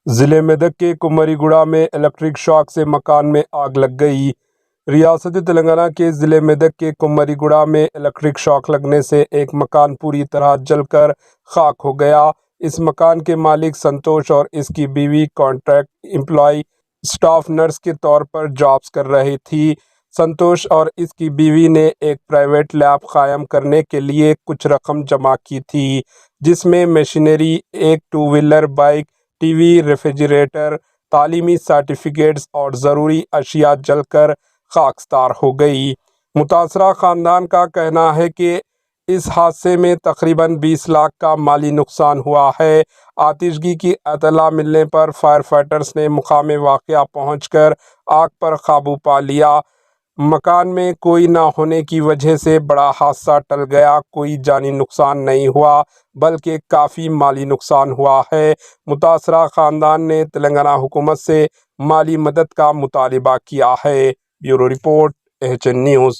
ضلع میدک کے کمری گوڑہ میں الیکٹرک شاک سے مکان میں آگ لگ گئی۔ ریاست تلنگانہ کے ضلع میدک کے کمری گوڑہ میں الیکٹرک شاک لگنے سے ایک مکان پوری طرح جل کر خاک ہو گیا۔ اس مکان کے مالک سنتوش اور اس کی بیوی کانٹریکٹ امپلائی اسٹاف نرس کے طور پر جابس کر رہی تھی۔ سنتوش اور اس کی بیوی نے ایک پرائیویٹ لیب قائم کرنے کے لیے کچھ رقم جمع کی تھی، جس میں مشینری، ایک 2 wheeler bike, T V, refrigerator, تعلیمی سرٹیفکیٹس اور ضروری اشیاء جل کر خاکسار ہو گئی۔ متاثرہ خاندان کا کہنا ہے کہ اس حادثے میں تقریباً 20 لاکھ کا مالی نقصان ہوا ہے۔ آتشگی کی اطلاع ملنے پر فائر فائٹرز نے مقام واقعہ پہنچ کر آگ پر قابو پا لیا۔ مکان میں کوئی نہ ہونے کی وجہ سے بڑا حادثہ ٹل گیا۔ کوئی جانی نقصان نہیں ہوا بلکہ کافی مالی نقصان ہوا ہے۔ متاثرہ خاندان نے تلنگانہ حکومت سے مالی مدد کا مطالبہ کیا ہے۔ Bureau report, AHN news.